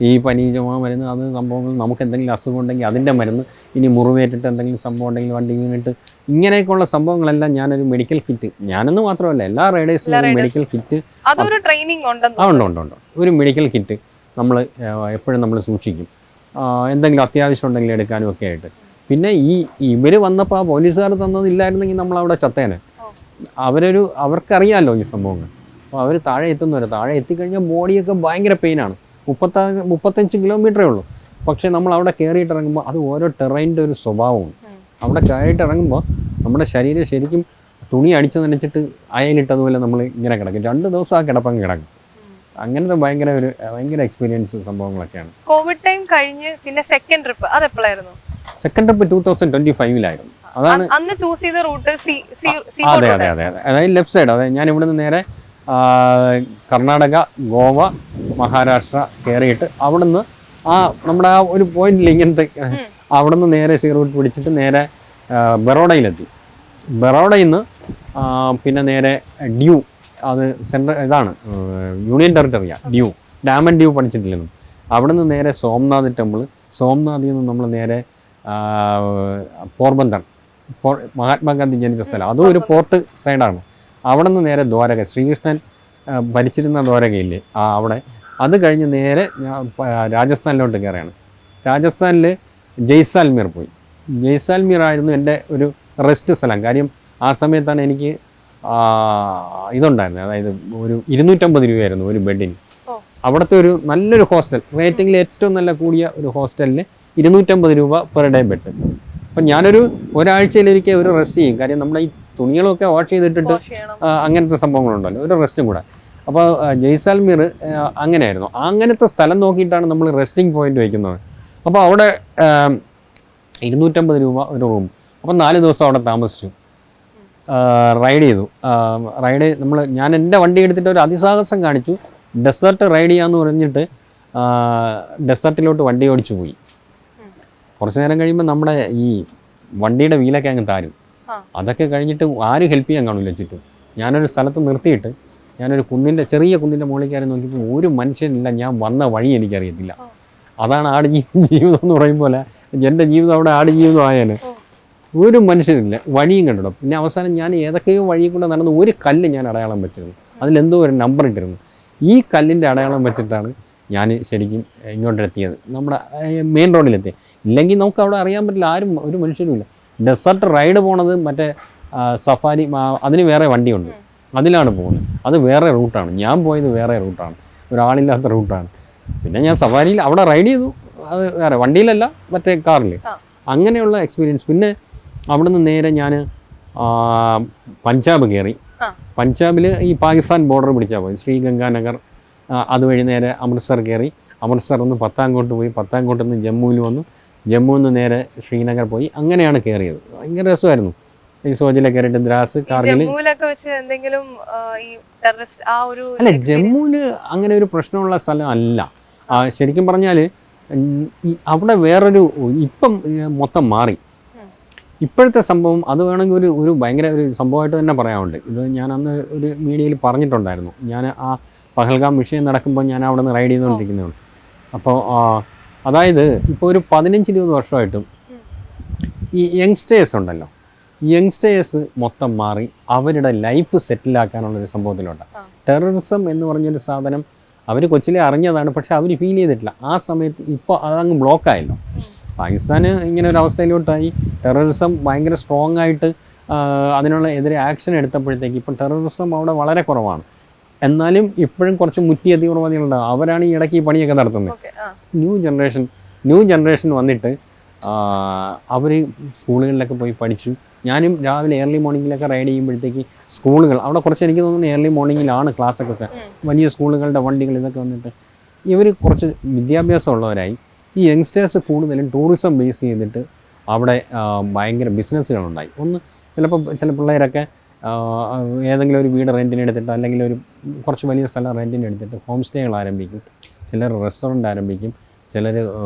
ഈ പനി, ചുമ മരുന്ന്, അത് സംഭവങ്ങൾ, നമുക്ക് എന്തെങ്കിലും അസുഖം ഉണ്ടെങ്കിൽ അതിൻ്റെ മരുന്ന്, ഇനി മുറിവേറ്റിട്ട് എന്തെങ്കിലും സംഭവം ഉണ്ടെങ്കിൽ വണ്ടി വീണിട്ട്, ഇങ്ങനെയൊക്കെയുള്ള സംഭവങ്ങളെല്ലാം ഞാനൊരു മെഡിക്കൽ കിറ്റ്, ഞാനെന്ന് മാത്രമല്ല എല്ലാ റൈഡേഴ്സിനും മെഡിക്കൽ കിറ്റ് അതൊരു ട്രെയിനിങ് ഉണ്ട്. ഒരു മെഡിക്കൽ കിറ്റ് നമ്മൾ എപ്പോഴും നമ്മൾ സൂക്ഷിക്കും, എന്തെങ്കിലും അത്യാവശ്യം ഉണ്ടെങ്കിൽ എടുക്കാനും ഒക്കെ ആയിട്ട്. പിന്നെ ഇവർ വന്നപ്പോൾ ആ പോലീസുകാർ തന്നതില്ലായിരുന്നെങ്കിൽ നമ്മളവിടെ ചത്തേനെ. അവർക്കറിയാമല്ലോ ഈ സംഭവങ്ങൾ. അപ്പോൾ അവർ താഴെ താഴെ എത്തിക്കഴിഞ്ഞാൽ ബോഡിയൊക്കെ ഭയങ്കര പെയിനാണ്. 35 കിലോമീറ്ററേ ഉള്ളൂ. പക്ഷേ നമ്മൾ അവിടെ കയറിയിട്ട് ഇറങ്ങുമ്പോൾ അത് ഓരോ ടെറൈൻ്റെ ഒരു സ്വഭാവമാണ്. അവിടെ കയറിയിട്ട് ഇറങ്ങുമ്പോൾ നമ്മുടെ ശരീരം ശരിക്കും തുണി അടിച്ച് നനച്ചിട്ട് അയലിട്ടതുപോലെ നമ്മൾ ഇങ്ങനെ കിടക്കും. 2 ദിവസം ആ കിടപ്പങ്ങ് കിടക്കും. അങ്ങനത്തെ ഭയങ്കര എക്സ്പീരിയൻസ് സംഭവങ്ങളൊക്കെയാണ്. കോവിഡ് ടൈം കഴിഞ്ഞ് പിന്നെ സെക്കൻഡ് ട്രിപ്പ് അത് എപ്പോഴായിരുന്നു? Second trip 2025-ലായിരുന്നു. അതാണ് അന്ന് ചൂസ് ചെയ്ത റൂട്ട്. അതെ. അതായത് ലെഫ്റ്റ് സൈഡ്. അതായത് ഞാൻ ഇവിടുന്ന് നേരെ കർണാടക, ഗോവ, മഹാരാഷ്ട്ര കയറിയിട്ട് അവിടുന്ന് നമ്മുടെ ആ ഒരു പോയിന്റിൽ ഇങ്ങനത്തെ അവിടുന്ന് നേരെ സീ റൂട്ട് പിടിച്ചിട്ട് നേരെ ബറോഡയിലെത്തി. ബറോഡയിൽ നിന്ന് പിന്നെ നേരെ ഡ്യൂ, അത് യൂണിയൻ ടെറിട്ടറിയാണ്. ഡാം ആൻഡ് ഡ്യൂ പഠിച്ചിട്ടില്ലെന്നും. അവിടുന്ന് നേരെ സോംനാഥ് ടെമ്പിൾ, സോംനാഥിൽ നിന്ന് നമ്മൾ നേരെ പോർബന്തർ, മഹാത്മാഗാന്ധി ജനിച്ച സ്ഥലം, അതും ഒരു പോർട്ട് സൈഡാണ്. അവിടെ നിന്ന് നേരെ ദ്വാരക, ശ്രീകൃഷ്ണൻ ഭരിച്ചിരുന്ന ദ്വാരകയില്ലേ അവിടെ. അത് കഴിഞ്ഞ് നേരെ രാജസ്ഥാനിലോട്ട് കയറിയാണ്. രാജസ്ഥാനിൽ ജയ്സാൽമീർ പോയി. ജയ്സാൽമീർ ആയിരുന്നു എൻ്റെ ഒരു റെസ്റ്റ് സ്ഥലം. കാര്യം ആ സമയത്താണ് എനിക്ക് ഇതുണ്ടായിരുന്നത്. അതായത് ഒരു 250 രൂപയായിരുന്നു ഒരു ബെഡിന്. അവിടുത്തെ ഒരു നല്ലൊരു ഹോസ്റ്റൽ, റേറ്റിംഗിൽ ഏറ്റവും നല്ല കൂടിയ ഒരു ഹോസ്റ്റലിൽ 250 രൂപ പെർ ഡേ ബെഡ്. അപ്പം ഒരാഴ്ചയിലൊരിക്കൽ ഒരു റെസ്റ്റ് ചെയ്യും. കാര്യം നമ്മുടെ ഈ തുണികളൊക്കെ വാഷ് ചെയ്തിട്ടിട്ട് അങ്ങനത്തെ സംഭവങ്ങളുണ്ടല്ലോ, ഒരു റെസ്റ്റും കൂടെ. അപ്പോൾ ജയ്സാൽമീർ അങ്ങനെയായിരുന്നു. അങ്ങനത്തെ സ്ഥലം നോക്കിയിട്ടാണ് നമ്മൾ റെസ്റ്റിംഗ് പോയിന്റ് വയ്ക്കുന്നത്. അപ്പോൾ അവിടെ 250 രൂപ ഒരു റൂം. അപ്പം 4 ദിവസം അവിടെ താമസിച്ചു, റൈഡ് ചെയ്തു. ഞാൻ എൻ്റെ വണ്ടി എടുത്തിട്ട് ഒരു അതിസാഹസം കാണിച്ചു. ഡെസേർട്ട് റൈഡ് ചെയ്യാമെന്ന് പറഞ്ഞിട്ട് ഡെസേർട്ടിലോട്ട് വണ്ടി ഓടിച്ചു പോയി. കുറച്ച് നേരം കഴിയുമ്പോൾ നമ്മുടെ ഈ വണ്ടിയുടെ വീലൊക്കെ അങ്ങ് താരും. അതൊക്കെ കഴിഞ്ഞിട്ട് ആരും ഹെൽപ്പ് ചെയ്യാൻ കാണില്ല ചുറ്റും. ഞാനൊരു സ്ഥലത്ത് നിർത്തിയിട്ട് ഞാനൊരു ചെറിയ കുന്നിൻ്റെ മുകളിൽ കയറി നോക്കിയപ്പോൾ ഒരു മനുഷ്യനില്ല. ഞാൻ വന്ന വഴി എനിക്കറിയത്തില്ല. അതാണ് ജീവിതം എന്ന് പറയുമ്പോൾ എൻ്റെ ജീവിതം അവിടെ ജീവിതം ആയാലും ഒരു മനുഷ്യനില്ല, വഴിയും കണ്ടിടും. പിന്നെ അവസാനം ഞാൻ ഏതൊക്കെയോ വഴി കൂടെ നടന്ന് ഒരു കല്ല് ഞാൻ അടയാളം വെച്ചിരുന്നു. അതിലെന്തോ ഒരു നമ്പർ ഇട്ടിരുന്നു. ഈ കല്ലിൻ്റെ അടയാളം വെച്ചിട്ടാണ് ഞാൻ ശരിക്കും ഇങ്ങോട്ടെത്തിയത്, നമ്മുടെ മെയിൻ റോഡിലെത്തി. ഇല്ലെങ്കിൽ നമുക്ക് അവിടെ അറിയാൻ പറ്റില്ല, ഒരു മനുഷ്യനുമില്ല. ഡെസേർട്ട് റൈഡ് പോണത് മറ്റേ സഫാരി, അതിന് വേറെ വണ്ടിയുണ്ട്, അതിലാണ് പോകുന്നത്. അത് വേറെ റൂട്ടാണ്. ഞാൻ പോയത് വേറെ റൂട്ടാണ്, ഒരാളില്ലാത്ത റൂട്ടാണ്. പിന്നെ ഞാൻ സഫാരിയിൽ അവിടെ റൈഡ് ചെയ്തു, അത് വേറെ വണ്ടിയിലല്ല, മറ്റേ കാറിൽ. അങ്ങനെയുള്ള എക്സ്പീരിയൻസ്. പിന്നെ അവിടെ നിന്ന് നേരെ ഞാൻ പഞ്ചാബ് കയറി. പഞ്ചാബിൽ ഈ പാകിസ്ഥാൻ ബോർഡർ പിടിച്ചാൽ പോയി. ശ്രീഗംഗാനഗർ അതുവഴി നേരെ അമൃത്സർ കയറി. അമൃത്സറിൽ നിന്ന് പത്താൻകോട്ട് പോയി. പത്താൻകോട്ടിൽ നിന്ന് ജമ്മുവിൽ വന്നു. ജമ്മുവിൽ നിന്ന് നേരെ ശ്രീനഗർ പോയി. അങ്ങനെയാണ് കയറിയത്. ഭയങ്കര രസമായിരുന്നു. ഈ സോജിലെ കയറിയിട്ട് ദ്രാസ്, കാർഗിൽ. അല്ല, ജമ്മുവിൽ അങ്ങനെ ഒരു പ്രശ്നമുള്ള സ്ഥലം അല്ല. ശരിക്കും പറഞ്ഞാൽ അവിടെ വേറൊരു ഇപ്പം മൊത്തം മാറി. ഇപ്പോഴത്തെ സംഭവം അത് വേണമെങ്കിൽ ഒരു ഭയങ്കര ഒരു സംഭവമായിട്ട് തന്നെ പറയാനുണ്ട്. ഇത് ഞാൻ അന്ന് ഒരു മീഡിയയിൽ പറഞ്ഞിട്ടുണ്ടായിരുന്നു. ഞാൻ ആ പഹൽഗാം വിഷയം നടക്കുമ്പോൾ ഞാൻ അവിടെ നിന്ന് റൈഡ് ചെയ്തുകൊണ്ടിരിക്കുന്നതാണ്. അപ്പോൾ അതായത് ഇപ്പോൾ ഒരു 15-20 വർഷമായിട്ടും ഈ യങ്സ്റ്റേഴ്സ് ഉണ്ടല്ലോ, യങ്സ്റ്റേഴ്സ് മൊത്തം മാറി അവരുടെ ലൈഫ് സെറ്റിലാക്കാനുള്ളൊരു സംഭവത്തിലുണ്ട്. ടെററിസം എന്ന് പറഞ്ഞൊരു സാധനം അവർ കൊച്ചിലെ അറിഞ്ഞതാണ്, പക്ഷെ അവർ ഫീൽ ചെയ്തിട്ടില്ല. ആ സമയത്ത് ഇപ്പോൾ അതങ്ങ് ബ്ലോക്കായല്ലോ. പാകിസ്ഥാന് ഇങ്ങനെ ഒരു അവസ്ഥയിലോട്ടായി. ടെററിസം ഭയങ്കര സ്ട്രോങ് ആയിട്ട് അതിനുള്ള എതിരെ ആക്ഷൻ എടുത്തപ്പോഴത്തേക്ക് ഇപ്പം ടെററിസം അവിടെ വളരെ കുറവാണ്. എന്നാലും ഇപ്പോഴും കുറച്ച് മുറ്റിയ തീവ്രവാദികളുണ്ടാവും. അവരാണ് ഈ ഇടയ്ക്ക് ഈ പണിയൊക്കെ നടത്തുന്നത്. ന്യൂ ജനറേഷൻ വന്നിട്ട് അവർ സ്കൂളുകളിലൊക്കെ പോയി പഠിച്ചു. ഞാനും രാവിലെ ഏർലി മോർണിംഗിലൊക്കെ റൈഡ് ചെയ്യുമ്പോഴത്തേക്ക് സ്കൂളുകൾ അവിടെ കുറച്ച് എനിക്ക് തോന്നുന്നു ഏർലി മോർണിംഗിലാണ് ക്ലാസ്സൊക്കെ വലിയ സ്കൂളുകളുടെ വണ്ടികൾ ഇതൊക്കെ വന്നിട്ട് ഇവർ കുറച്ച് വിദ്യാഭ്യാസമുള്ളവരായി. ഈ യങ്സ്റ്റേഴ്സ് കൂടുതലും ടൂറിസം ബേസ് ചെയ്തിട്ട് അവിടെ ഭയങ്കര ബിസിനസ്സുകളുണ്ടായി. ഒന്ന് ചിലപ്പോൾ ചില പിള്ളേരൊക്കെ ഏതെങ്കിലും ഒരു വീട് റെൻറ്റിന് എടുത്തിട്ട് അല്ലെങ്കിൽ ഒരു കുറച്ച് വലിയ സ്ഥലം റെൻറ്റിന് എടുത്തിട്ട് ഹോം സ്റ്റേകൾ ആരംഭിക്കും, ചിലർ റെസ്റ്റോറൻറ്റ് ആരംഭിക്കും, ചിലർ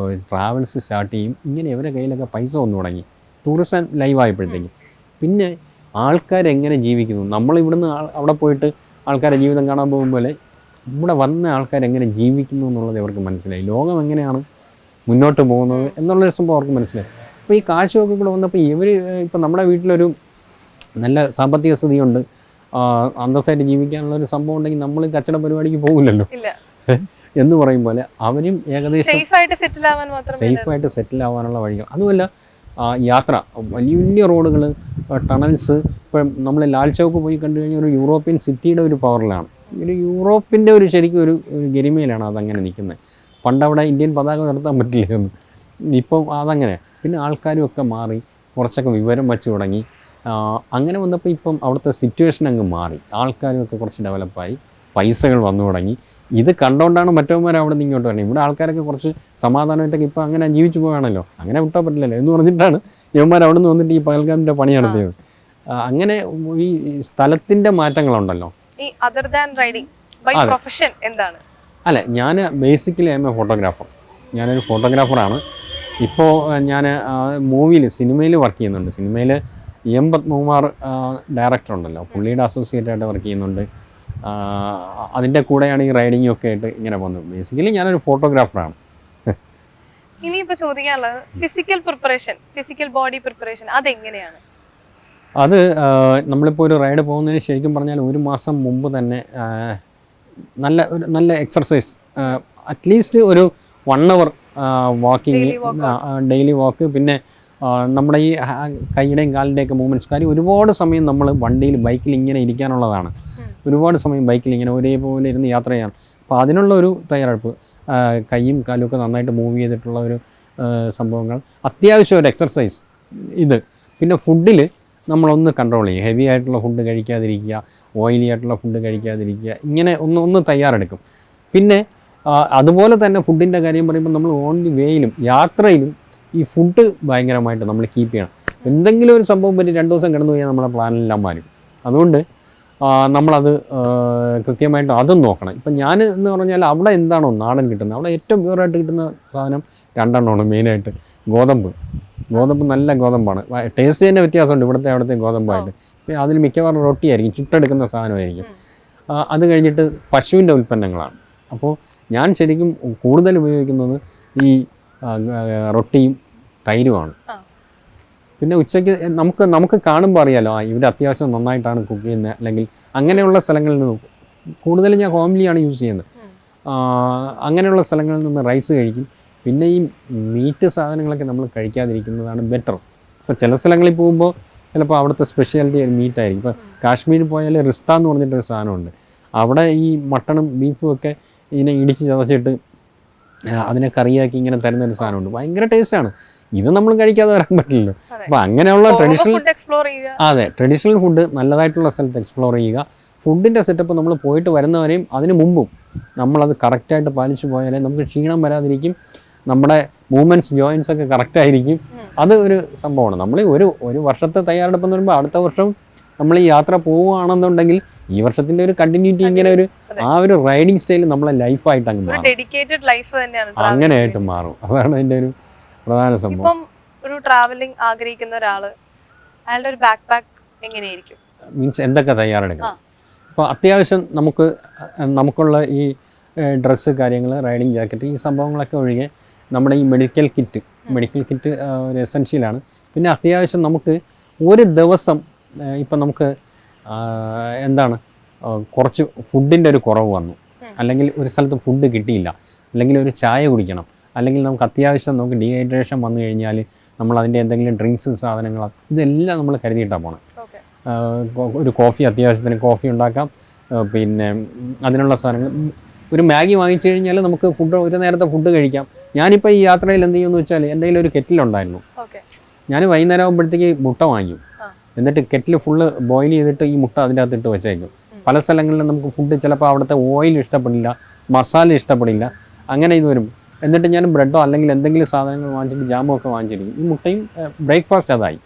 ട്രാവൽസ് സ്റ്റാർട്ട് ചെയ്യും. ഇങ്ങനെ ഇവരുടെ കയ്യിലൊക്കെ പൈസ വന്നു തുടങ്ങി ടൂറിസം ലൈവായപ്പോഴത്തേക്ക്. പിന്നെ ആൾക്കാരെങ്ങനെ ജീവിക്കുന്നു, നമ്മളിവിടുന്ന് അവിടെ പോയിട്ട് ആൾക്കാരുടെ ജീവിതം കാണാൻ പോകുമ്പോൾ ഇവിടെ വന്ന ആൾക്കാരെങ്ങനെ ജീവിക്കുന്നു എന്നുള്ളത് അവർക്ക് മനസ്സിലായി. ലോകം എങ്ങനെയാണ് മുന്നോട്ട് പോകുന്നത് എന്നുള്ളൊരു സംഭവം അവർക്ക് മനസ്സിലായി. അപ്പോൾ ഈ കാശുമൊക്കെ കൂടെ വന്നപ്പോൾ ഇപ്പം നമ്മുടെ വീട്ടിലൊരു നല്ല സാമ്പത്തിക സ്ഥിതിയുണ്ട്, അന്തസ്സായിട്ട് ജീവിക്കാനുള്ളൊരു സംഭവം ഉണ്ടെങ്കിൽ നമ്മൾ കച്ചവട പരിപാടിക്ക് പോകില്ലല്ലോ എന്ന് പറയും പോലെ അവരും ഏകദേശം സേഫായിട്ട് സെറ്റിൽ ആവാനുള്ള വഴികൾ. അതുമല്ല യാത്ര, വലിയ വലിയ റോഡുകൾ, ടണൽസ്. ഇപ്പം നമ്മൾ ലാൽ ചൗക്ക് പോയി കണ്ടു കഴിഞ്ഞാൽ ഒരു യൂറോപ്യൻ സിറ്റിയുടെ ഒരു പവറിലാണ്, ഒരു യൂറോപ്പിൻ്റെ ഒരു ശരിക്കും ഒരു ഗരിമയിലാണ് അതങ്ങനെ നിൽക്കുന്നത്. പണ്ടവിടെ ഇന്ത്യൻ പതാക നിർത്താൻ പറ്റില്ലായിരുന്നു, ഇപ്പം അതങ്ങനെ. പിന്നെ ആൾക്കാരും ഒക്കെ മാറി, കുറച്ചൊക്കെ വിവരം വച്ച് തുടങ്ങി. അങ്ങനെ വന്നപ്പോൾ ഇപ്പം അവിടുത്തെ സിറ്റുവേഷൻ അങ്ങ് മാറി, ആൾക്കാരും ഒക്കെ കുറച്ച് ഡെവലപ്പായി, പൈസകൾ വന്നു തുടങ്ങി. ഇത് കണ്ടുകൊണ്ടാണ് മറ്റവന്മാർ അവിടെ നിന്ന് ഇങ്ങോട്ട് വരുന്നത്. ഇവിടെ ആൾക്കാരൊക്കെ കുറച്ച് സമാധാനമായിട്ടൊക്കെ ഇപ്പോൾ അങ്ങനെ ജീവിച്ചു പോവുകയാണല്ലോ, അങ്ങനെ വിട്ടാൽ പറ്റില്ലല്ലോ എന്ന് പറഞ്ഞിട്ടാണ് ഇവന്മാർ അവിടെ നിന്ന് വന്നിട്ട് ഈ പകൽക്കാമിൻ്റെ പണി നടത്തിയത്. അങ്ങനെ ഈ സ്ഥലത്തിൻ്റെ മാറ്റങ്ങളുണ്ടല്ലോ. അല്ല, ഞാൻ basically I M A photographer. ഞാനൊരു ഫോട്ടോഗ്രാഫറാണ്. ഇപ്പോൾ ഞാൻ സിനിമയിൽ വർക്ക് ചെയ്യുന്നുണ്ട്. സിനിമയിൽ എം പത്മകുമാർ ഡയറക്ടർ ഉണ്ടല്ലോ, പുള്ളിയുടെ അസോസിയേറ്റായിട്ട് വർക്ക് ചെയ്യുന്നുണ്ട്. അതിൻ്റെ കൂടെയാണ് ഈ റൈഡിങ്ങും ഒക്കെ ആയിട്ട് ഇങ്ങനെ പോകുന്നത്. ബേസിക്കലി ഞാനൊരു ഫോട്ടോഗ്രാഫറാണ്. ഇനിയിപ്പോൾ ചോദിക്കാനുള്ളത് ഫിസിക്കൽ ബോഡി പ്രിപ്പറേഷൻ അതെങ്ങനെയാണ്? അത് നമ്മളിപ്പോൾ ഒരു റൈഡ് പോകുന്നതിന് ശരിക്കും പറഞ്ഞാൽ ഒരു മാസം മുമ്പ് തന്നെ നല്ല എക്സർസൈസ്, അറ്റ്ലീസ്റ്റ് ഒരു 1 hour വാക്കിങ്, ഡെയിലി വാക്ക്. പിന്നെ നമ്മുടെ ഈ കൈയുടെയും കാലിൻ്റെയൊക്കെ മൂവ്മെൻറ്റ്സ്. കാര്യം ഒരുപാട് സമയം നമ്മൾ വണ്ടിയിൽ ബൈക്കിൽ ഇങ്ങനെ ഇരിക്കാനുള്ളതാണ്, ഒരുപാട് സമയം ബൈക്കിൽ ഇങ്ങനെ ഒരേപോലെ ഇരുന്ന് യാത്ര ചെയ്യണം. അപ്പോൾ അതിനുള്ള ഒരു തയ്യാറെടുപ്പ്, കൈയും കാലുമൊക്കെ നന്നായിട്ട് മൂവ് ചെയ്തിട്ടുള്ള ഒരു സംഭവങ്ങൾ, അത്യാവശ്യം ഒരു എക്സർസൈസ് ഇത്. പിന്നെ ഫുഡിൽ നമ്മളൊന്ന് കൺട്രോൾ ചെയ്യും, ഹെവി ആയിട്ടുള്ള ഫുഡ് കഴിക്കാതിരിക്കുക, ഓയിലി ആയിട്ടുള്ള ഫുഡ് കഴിക്കാതിരിക്കുക, ഇങ്ങനെ ഒന്ന് തയ്യാറെടുക്കും. പിന്നെ അതുപോലെ തന്നെ ഫുഡിൻ്റെ കാര്യം പറയുമ്പോൾ നമ്മൾ ഓൺലി വേയിലും യാത്രയിലും ഈ ഫുഡ് ഭയങ്കരമായിട്ട് നമ്മൾ കീപ്പ് ചെയ്യണം. എന്തെങ്കിലും ഒരു സംഭവം പറ്റി 2 ദിവസം കിടന്നു കഴിഞ്ഞാൽ നമ്മളെ പ്ലാനെല്ലാം മാറും. അതുകൊണ്ട് നമ്മളത് കൃത്യമായിട്ട് അതും നോക്കണം. ഇപ്പം ഞാൻ എന്ന് പറഞ്ഞാൽ അവിടെ എന്താണോ നാടൻ കിട്ടുന്നത്, അവിടെ ഏറ്റവും പ്യുവറായിട്ട് കിട്ടുന്ന സാധനം 2 എണ്ണമാണ് മെയിനായിട്ട്. ഗോതമ്പ് നല്ല ഗോതമ്പാണ്. ടേസ്റ്റ് തന്നെ വ്യത്യാസമുണ്ട് അവിടുത്തെ ഗോതമ്പായിട്ട്. പിന്നെ അതിൽ മിക്കവാറും റൊട്ടിയായിരിക്കും, ചുട്ടെടുക്കുന്ന സാധനമായിരിക്കും. അത് കഴിഞ്ഞിട്ട് പശുവിൻ്റെ ഉൽപ്പന്നങ്ങളാണ്. അപ്പോൾ ഞാൻ ശരിക്കും കൂടുതൽ ഉപയോഗിക്കുന്നത് ഈ റൊട്ടിയും തൈരുമാണ്. പിന്നെ ഉച്ചയ്ക്ക് നമുക്ക് കാണുമ്പോൾ അറിയാലോ ഇവർ അത്യാവശ്യം നന്നായിട്ടാണ് കുക്ക് ചെയ്യുന്നത്, അല്ലെങ്കിൽ അങ്ങനെയുള്ള സ്ഥലങ്ങളിൽ നിന്ന് കൂടുതലും ഞാൻ ഹോംലിയാണ് യൂസ് ചെയ്യുന്നത്. അങ്ങനെയുള്ള സ്ഥലങ്ങളിൽ നിന്ന് റൈസ് കഴിക്കും. പിന്നെ ഈ മീറ്റ് സാധനങ്ങളൊക്കെ നമ്മൾ കഴിക്കാതിരിക്കുന്നതാണ് ബെറ്റർ. ഇപ്പോൾ ചില സ്ഥലങ്ങളിൽ പോകുമ്പോൾ ചിലപ്പോൾ അവിടുത്തെ സ്പെഷ്യാലിറ്റി മീറ്റായിരിക്കും. ഇപ്പോൾ കാശ്മീരിൽ പോയാൽ റിസ്ത എന്ന് പറഞ്ഞിട്ടൊരു സാധനമുണ്ട്. അവിടെ ഈ മട്ടണും ബീഫും ഒക്കെ ഇങ്ങനെ ഇടിച്ച് ചതച്ചിട്ട് അതിനെ കറിയാക്കി ഇങ്ങനെ തരുന്നൊരു സാധനമുണ്ട്, ഭയങ്കര ടേസ്റ്റാണ്. ഇത് നമ്മൾ കഴിക്കാതെ വരാൻ പറ്റില്ലല്ലോ. അപ്പോൾ അങ്ങനെയുള്ള ട്രഡീഷണൽ ഫുഡ് നല്ലതായിട്ടുള്ള സ്ഥലത്ത് എക്സ്പ്ലോർ ചെയ്യുക. ഫുഡിൻ്റെ സെറ്റപ്പ് നമ്മൾ പോയിട്ട് വരുന്നവരെയും അതിന് മുമ്പും നമ്മളത് കറക്റ്റായിട്ട് പാലിച്ചു പോയാലേ നമുക്ക് ക്ഷീണം വരാതിരിക്കും, നമ്മുടെ മൂവ്മെൻറ്റ്സ് ജോയിൻസ് ഒക്കെ കറക്റ്റായിരിക്കും. അത് ഒരു സംഭവമാണ്. നമ്മൾ ഒരു വർഷത്തെ തയ്യാറെടുപ്പെന്ന് പറയുമ്പോൾ അടുത്ത വർഷം നമ്മൾ ഈ യാത്ര പോവുകയാണെന്നുണ്ടെങ്കിൽ ഈ വർഷത്തിൻ്റെ ഒരു കണ്ടിന്യൂറ്റി ഇങ്ങനെ ഒരു റൈഡിങ് സ്റ്റൈൽ നമ്മളെ ലൈഫായിട്ട് അങ്ങ് മാറും, അങ്ങനെയായിട്ട് മാറും. അതാണ് അതിൻ്റെ ഒരു പ്രധാന സംഭവം. ഇപ്പം ഒരു ട്രാവലിംഗ് ആഗ്രഹിക്കുന്ന ഒരാള് അയാളുടെ ഒരു ബാക്ക് പാക്ക് എങ്ങനെയായിരിക്കും? മീൻസ് എന്തൊക്കെ തയ്യാറെടുക്കണം? അപ്പോൾ അത്യാവശ്യം നമുക്കുള്ള ഈ ഡ്രസ്സ് കാര്യങ്ങൾ, റൈഡിങ് ജാക്കറ്റ്, ഈ സംഭവങ്ങളൊക്കെ ഒഴികെ നമ്മുടെ ഈ മെഡിക്കൽ കിറ്റ് ഒരു എസെൻഷ്യലാണ്. പിന്നെ അത്യാവശ്യം നമുക്ക് ഒരു ദിവസം ഇപ്പം നമുക്ക് എന്താണ് കുറച്ച് ഫുഡിൻ്റെ ഒരു കുറവ് വന്നു, അല്ലെങ്കിൽ ഒരു സ്ഥലത്ത് ഫുഡ് കിട്ടിയില്ല, അല്ലെങ്കിൽ ഒരു ചായ കുടിക്കണം, അല്ലെങ്കിൽ നമുക്ക് അത്യാവശ്യം നമുക്ക് ഡീഹൈഡ്രേഷൻ വന്നു കഴിഞ്ഞാൽ നമ്മൾ അതിൻ്റെ എന്തെങ്കിലും ഡ്രിങ്ക്സ് സാധനങ്ങൾ ഇതെല്ലാം നമ്മൾ കരുതിയിട്ടാണ് പോകണം. ഒരു കോഫി അത്യാവശ്യത്തിന് കോഫി ഉണ്ടാക്കാം, പിന്നെ അതിനുള്ള സാധനങ്ങൾ ഒരു മാഗി വാങ്ങിച്ചു കഴിഞ്ഞാൽ നമുക്ക് ഫുഡ് ഒരു നേരത്തെ ഫുഡ് കഴിക്കാം. ഞാനിപ്പോൾ ഈ യാത്രയിൽ എന്ത് ചെയ്യുമെന്ന് വെച്ചാൽ എൻ്റെ കയ്യിൽ ഒരു കെറ്റിലുണ്ടായിരുന്നു. ഞാൻ വൈകുന്നേരം ആകുമ്പോഴത്തേക്ക് മുട്ട വാങ്ങിക്കും, എന്നിട്ട് കെറ്റിൽ ഫുള്ള് ബോയിൽ ചെയ്തിട്ട് ഈ മുട്ട അതിൻ്റെ അകത്തിട്ട് വെച്ചേക്കും. പല സ്ഥലങ്ങളിലും നമുക്ക് ഫുഡ് ചിലപ്പോൾ അവിടുത്തെ ഓയിൽ ഇഷ്ടപ്പെടില്ല, മസാല ഇഷ്ടപ്പെടില്ല, അങ്ങനെ ഇത് വരും. എന്നിട്ട് ഞാൻ ബ്രെഡോ അല്ലെങ്കിൽ എന്തെങ്കിലും സാധനങ്ങൾ വാങ്ങിച്ചിട്ട് ജാമോ ഒക്കെ വാങ്ങിച്ചിരിക്കും. ഈ മുട്ടയും ബ്രേക്ക്ഫാസ്റ്റ് അതായി.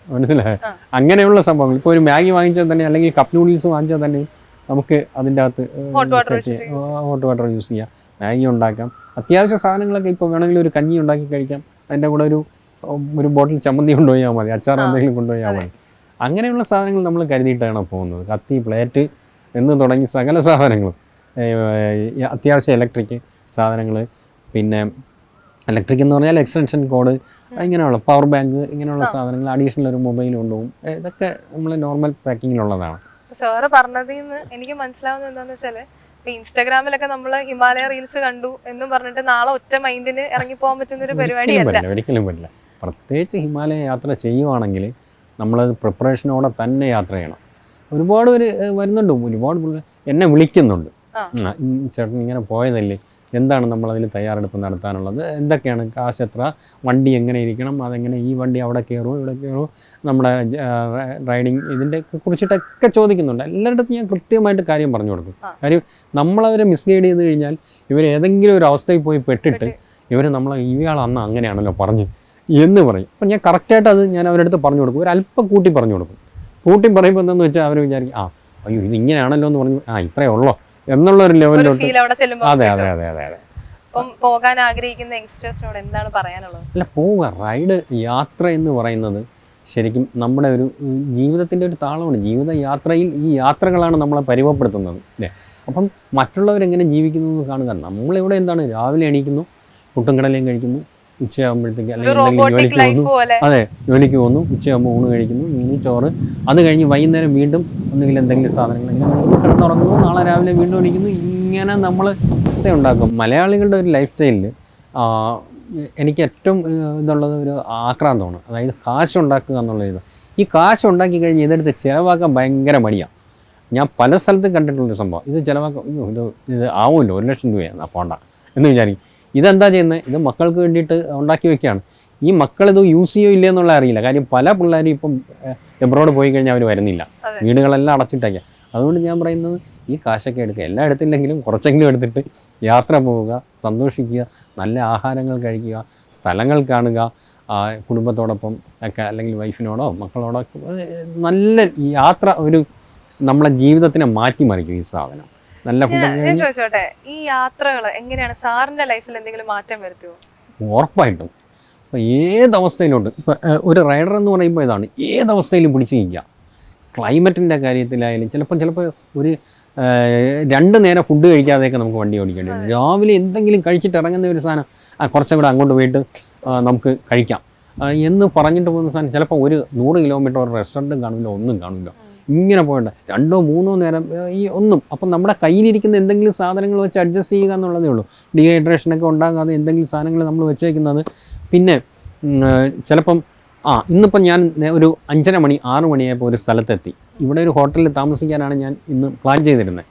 മനസ്സിലായോ? അങ്ങനെയുള്ള സംഭവങ്ങൾ. ഇപ്പോൾ ഒരു മാഗി വാങ്ങിച്ചാൽ തന്നെ അല്ലെങ്കിൽ കപ്പ് നൂഡിൽസ് വാങ്ങിച്ചാൽ തന്നെ നമുക്ക് അതിൻ്റെ അകത്ത് ഹോട്ട് വാട്ടർ യൂസ് ചെയ്യാം, മാഗി ഉണ്ടാക്കാം, അത്യാവശ്യ സാധനങ്ങളൊക്കെ ഇപ്പോൾ വേണമെങ്കിൽ ഒരു കഞ്ഞി ഉണ്ടാക്കി കഴിക്കാം, അതിൻ്റെ കൂടെ ഒരു ബോട്ടിൽ ചമ്മന്തി കൊണ്ടുപോയാൽ മതി, അച്ചാർ എന്തെങ്കിലും കൊണ്ടുപോയാൽ മതി. അങ്ങനെയുള്ള സാധനങ്ങൾ നമ്മൾ കരുതിയിട്ടാണ് പോകുന്നത്. കത്തി, പ്ലേറ്റ് എന്ന് തുടങ്ങി സകല സാധനങ്ങളും, അത്യാവശ്യം ഇലക്ട്രിക് സാധനങ്ങൾ, പിന്നെ ഇലക്ട്രിക് എന്ന് പറഞ്ഞാൽ എക്സ്റ്റൻഷൻ കോഡ്, ഇങ്ങനെയുള്ള പവർ ബാങ്ക്, ഇങ്ങനെയുള്ള സാധനങ്ങൾ, അഡീഷണൽ ഒരു മൊബൈൽ കൊണ്ടുപോകും. ഇതൊക്കെ നമ്മൾ നോർമൽ പാക്കിങ്ങിലുള്ളതാണ്. സാറ് പറഞ്ഞതിൽ നിന്ന് എനിക്ക് മനസ്സിലാവുന്നത് എന്താണെന്ന് വെച്ചാൽ, ഇപ്പൊ ഇൻസ്റ്റാഗ്രാമിലൊക്കെ നമ്മൾ ഹിമാലയ റീൽസ് കണ്ടു എന്നും പറഞ്ഞിട്ട് നാളെ ഒറ്റ മൈൻഡിന് ഇറങ്ങി പോകാൻ പറ്റുന്ന ഒരു പരിപാടിയല്ല. ഒരിക്കലും പറ്റില്ല. പ്രത്യേകിച്ച് ഹിമാലയ യാത്ര ചെയ്യുവാണെങ്കിൽ നമ്മളത് പ്രിപ്പറേഷനോടെ തന്നെ യാത്ര ചെയ്യണം. ഒരുപാട് പേര് വരുന്നുണ്ട്, ഒരുപാട് എന്നെ വിളിക്കുന്നുണ്ട്, ചേട്ടൻ ഇങ്ങനെ പോയതല്ലേ, എന്താണ് നമ്മളതിൽ തയ്യാറെടുപ്പ് നടത്താനുള്ളത്, എന്തൊക്കെയാണ്, കാശ് എത്ര, വണ്ടി എങ്ങനെ ഇരിക്കണം, അതെങ്ങനെ, ഈ വണ്ടി അവിടെ കയറുമോ ഇവിടെ കയറുമോ, നമ്മുടെ റൈഡിങ് ഇതിൻ്റെ കുറിച്ചിട്ടൊക്കെ ചോദിക്കുന്നുണ്ട്. എല്ലാവരുടെ അടുത്തും ഞാൻ കൃത്യമായിട്ട് കാര്യം പറഞ്ഞു കൊടുക്കും. കാര്യം നമ്മളവരെ മിസ്ഗൈഡ് ചെയ്ത് കഴിഞ്ഞാൽ ഇവർ ഏതെങ്കിലും ഒരു അവസ്ഥയിൽ പോയി പെട്ടിട്ട് ഇവർ ഇയാൾ അന്ന് അങ്ങനെയാണല്ലോ പറഞ്ഞു എന്ന് പറയും. അപ്പം ഞാൻ കറക്റ്റായിട്ട് അത് ഞാൻ അവരുടെ അടുത്ത് പറഞ്ഞു കൊടുക്കും. ഒരല്പം കൂട്ടി പറഞ്ഞു കൊടുക്കും. കൂട്ടി പറയുമ്പോൾ എന്താണെന്ന് വെച്ചാൽ അവർ വിചാരിക്കും, അയ്യോ ഇത് ഇങ്ങനെയാണല്ലോ എന്ന് പറഞ്ഞു, ഇത്രയേ ഉള്ളോ എന്നുള്ളൊരു ലെവലിലോട്ട്. അതെ അതെ അതെ അതെ അതെ. പോകാൻ ആഗ്രഹിക്കുന്ന യങ്സ്റ്റേഴ്സിനോട് എന്താണ് പറയാനുള്ളത്? അല്ല, പോവുക, റൈഡ്, യാത്ര എന്ന് പറയുന്നത് ശരിക്കും നമ്മുടെ ഒരു ജീവിതത്തിൻ്റെ ഒരു താളമാണ്. ജീവിത യാത്രയിൽ ഈ യാത്രകളാണ് നമ്മളെ പരിവപ്പെടുത്തുന്നത്, അല്ലേ? അപ്പം മറ്റുള്ളവരെങ്ങനെ ജീവിക്കുന്നു എന്ന് കാണുക. നമ്മളിവിടെ എന്താണ്, രാവിലെ എണീക്കുന്നു, പുട്ടും കടലയും കഴിക്കുന്നു, ഉച്ചയാകുമ്പോഴത്തേക്ക് അല്ലെങ്കിൽ ജോലിക്ക് പോകുന്നു, അതെ ജോലിക്ക് പോകുന്നു, ഉച്ചയാകുമ്പോൾ ഊണ് കഴിക്കുന്നു, മീൻ ചോറ്, അത് കഴിഞ്ഞ് വൈകുന്നേരം വീണ്ടും ഒന്നുകിൽ എന്തെങ്കിലും സാധനങ്ങൾ ഇങ്ങനെ കിടന്നുറങ്ങുന്നു, നാളെ രാവിലെ വീണ്ടും എണീക്കുന്നു. ഇങ്ങനെ നമ്മൾ ഉണ്ടാക്കും. മലയാളികളുടെ ഒരു ലൈഫ് സ്റ്റൈലിൽ എനിക്ക് ഏറ്റവും ഇതുള്ളത് ഒരു ആക്രാന്തമാണ്. അതായത് കാശ് ഉണ്ടാക്കുക എന്നുള്ളത്. ഈ കാശ് ഉണ്ടാക്കി കഴിഞ്ഞ് ഇതെടുത്ത് ചിലവാക്കാൻ ഭയങ്കര മടിയാണ്. ഞാൻ പല സ്ഥലത്തും കണ്ടിട്ടുള്ളൊരു സംഭവം. ഇത് ചിലവാക്കാൻ ഇത് ആവുമല്ലോ, 1 ലക്ഷം രൂപയാണ്, പോണ്ട എന്ന് വിചാരിക്കും. ഇതെന്താ ചെയ്യുന്നത്? ഇത് മക്കൾക്ക് വേണ്ടിയിട്ട് ഉണ്ടാക്കി വെക്കുകയാണ്. ഈ മക്കളിത് യൂസ് ചെയ്യോ ഇല്ല എന്നുള്ള അറിയില്ല. കാര്യം പല പിള്ളേരും ഇപ്പം എബ്രോഡ് പോയി കഴിഞ്ഞാൽ അവർ വരുന്നില്ല, വീടുകളെല്ലാം അടച്ചിട്ടേക്കാം. അതുകൊണ്ട് ഞാൻ പറയുന്നത്, ഈ കാശൊക്കെ എടുക്കുക, എല്ലാം എടുത്തില്ലെങ്കിലും കുറച്ചെങ്കിലും എടുത്തിട്ട് യാത്ര പോവുക, സന്തോഷിക്കുക, നല്ല ആഹാരങ്ങൾ കഴിക്കുക, സ്ഥലങ്ങൾ കാണുക, കുടുംബത്തോടൊപ്പം ഒക്കെ അല്ലെങ്കിൽ വൈഫിനോടോ മക്കളോടോ നല്ല യാത്ര ഒരു നമ്മളെ ജീവിതത്തിനെ മാറ്റിമറിക്കും ഈ സാധനം. നല്ല ഫുഡ്. ചോദിച്ചോട്ടെ, ഈ യാത്രകൾ എങ്ങനെയാണ് സാറിന്റെ ലൈഫിൽ എന്തെങ്കിലും മാറ്റം വരുത്തുമോ? ഉറപ്പായിട്ടും. ഇപ്പം ഏതവസ്ഥയിലുണ്ട്, ഇപ്പം ഒരു റൈഡർ എന്ന് പറയുമ്പോൾ ഇതാണ്, ഏതവസ്ഥയിലും പിടിച്ച് നിൽക്കുക. ക്ലൈമറ്റിൻ്റെ കാര്യത്തിലായാലും ചിലപ്പോൾ ഒരു 2 നേരം ഫുഡ് കഴിക്കാതെയൊക്കെ നമുക്ക് വണ്ടി ഓടിക്കേണ്ടി വരും. രാവിലെ എന്തെങ്കിലും കഴിച്ചിട്ട് ഇറങ്ങുന്ന ഒരു സാധനം, കുറച്ചും കൂടെ അങ്ങോട്ട് പോയിട്ട് നമുക്ക് കഴിക്കാം എന്ന് പറഞ്ഞിട്ട് പോകുന്ന സാധനം ചിലപ്പോൾ ഒരു 100 കിലോമീറ്റർ ഒരു റെസ്റ്റോറൻറ്റും കാണില്ല, ഒന്നും കാണില്ല. ഇങ്ങനെ പോകണ്ട 2 3 നേരം ഈ ഒന്നും. അപ്പം നമ്മുടെ കയ്യിലിരിക്കുന്ന എന്തെങ്കിലും സാധനങ്ങൾ വെച്ച് അഡ്ജസ്റ്റ് ചെയ്യുക എന്നുള്ളതേ ഉള്ളൂ. ഡീഹൈഡ്രേഷനൊക്കെ ഉണ്ടാകാതെ എന്തെങ്കിലും സാധനങ്ങൾ നമ്മൾ വെച്ചേക്കുന്നത്. പിന്നെ ചിലപ്പം ഇന്നിപ്പം ഞാൻ ഒരു 5:30 മണി 6 മണിയായപ്പോൾ ഒരു സ്ഥലത്തെത്തി. ഇവിടെ ഒരു ഹോട്ടലിൽ താമസിക്കാനാണ് ഞാൻ ഇന്ന് പ്ലാൻ ചെയ്തിരുന്നത്.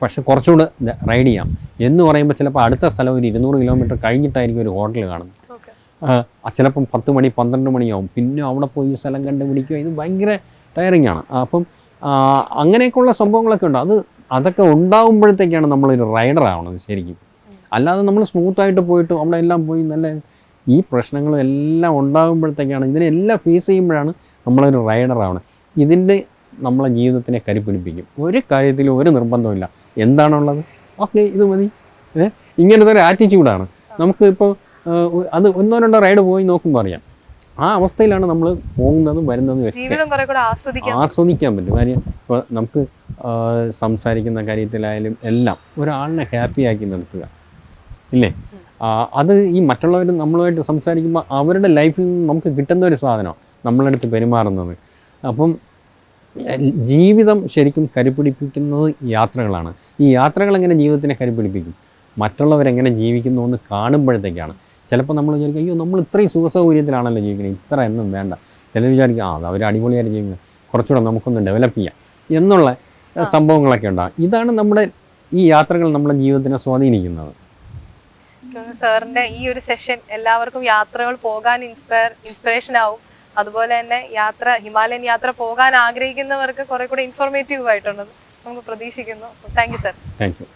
പക്ഷേ കുറച്ചുകൂടെ റൈഡ് ചെയ്യാം എന്ന് പറയുമ്പോൾ ചിലപ്പോൾ അടുത്ത സ്ഥലം ഒരു 200 കിലോമീറ്റർ കഴിഞ്ഞിട്ടായിരിക്കും ഒരു ഹോട്ടൽ കാണുന്നത്. ചിലപ്പം 10 മണി 12 മണിയാവും. പിന്നെ അവിടെ പോയി സ്ഥലം കണ്ടുപിടിക്കുക, ഇത് ഭയങ്കര ടയറിങ് ആണ്. അപ്പം അങ്ങനെയൊക്കെയുള്ള സംഭവങ്ങളൊക്കെ ഉണ്ട്. അതൊക്കെ ഉണ്ടാകുമ്പോഴത്തേക്കാണ് നമ്മളൊരു റൈഡർ ആവണത് ശരിക്കും. അല്ലാതെ നമ്മൾ സ്മൂത്തായിട്ട് പോയിട്ട് അവിടെ എല്ലാം പോയി നല്ല ഈ പ്രശ്നങ്ങളും എല്ലാം ഉണ്ടാകുമ്പോഴത്തേക്കാണ്, ഇതിനെല്ലാം ഫേസ് ചെയ്യുമ്പോഴാണ് നമ്മളൊരു റൈഡർ ആവണത്. ഇതിൻ്റെ നമ്മളെ ജീവിതത്തിനെ കരുപിടിപ്പിക്കും. ഒരു കാര്യത്തിലും ഒരു നിർബന്ധമില്ല. എന്താണുള്ളത്, ഓക്കെ ഇത് മതി, ഇങ്ങനത്തെ ഒരു ആറ്റിറ്റ്യൂഡാണ് നമുക്ക്. ഇപ്പോൾ അത് 1-2 റൈഡ് പോയി നോക്കുമ്പോൾ അറിയാം, ആ അവസ്ഥയിലാണ് നമ്മൾ പോകുന്നതും വരുന്നതും ആസ്വദിക്കാൻ പറ്റും. കാര്യം ഇപ്പോൾ നമുക്ക് സംസാരിക്കുന്ന കാര്യത്തിലായാലും എല്ലാം ഒരാളിനെ ഹാപ്പിയാക്കി നിർത്തുക, ഇല്ലേ? അത് ഈ മറ്റുള്ളവർ നമ്മളുമായിട്ട് സംസാരിക്കുമ്പോൾ അവരുടെ ലൈഫിൽ നിന്ന് നമുക്ക് കിട്ടുന്ന ഒരു സാധനമാണ്. നമ്മളടുത്ത് പെരുമാറുന്നത്. അപ്പം ജീവിതം ശരിക്കും കരുപിടിപ്പിക്കുന്നത് യാത്രകളാണ്. ഈ യാത്രകൾ എങ്ങനെ ജീവിതത്തിനെ കരുപിടിപ്പിക്കും? മറ്റുള്ളവരെങ്ങനെ ജീവിക്കുന്നു എന്ന് കാണുമ്പോഴത്തേക്കാണ്. ചിലപ്പോൾ നമ്മൾ വിചാരിക്കും അയ്യോ നമ്മൾ ഇത്രയും സുഖസൗകര്യത്തിലാണല്ലോ ജീവിക്കുന്നത്, ഇത്ര എന്നും വേണ്ട. ചിലർ വിചാരിക്കും അവർ അടിപൊളിയായിട്ട് ജീവിക്കുന്നത്, കുറച്ചുകൂടെ നമുക്കൊന്ന് ഡെവലപ്പ് ചെയ്യാം എന്നുള്ള സംഭവങ്ങളൊക്കെ ഉണ്ടാകും. ഇതാണ് നമ്മുടെ ഈ യാത്രകൾ നമ്മുടെ ജീവിതത്തിനെ സ്വാധീനിക്കുന്നത്. സാറിന്റെ ഈ ഒരു സെഷൻ എല്ലാവർക്കും യാത്രകൾ പോകാൻ ഇൻസ്പിറേഷൻ ആവും. അതുപോലെ തന്നെ ഹിമാലയൻ യാത്ര പോകാൻ ആഗ്രഹിക്കുന്നവർക്ക് കുറെ കൂടെ ഇൻഫോർമേറ്റീവ് ആയിട്ടുണ്ടെന്ന് നമുക്ക് പ്രതീക്ഷിക്കുന്നു. Thank you sir. Thank you.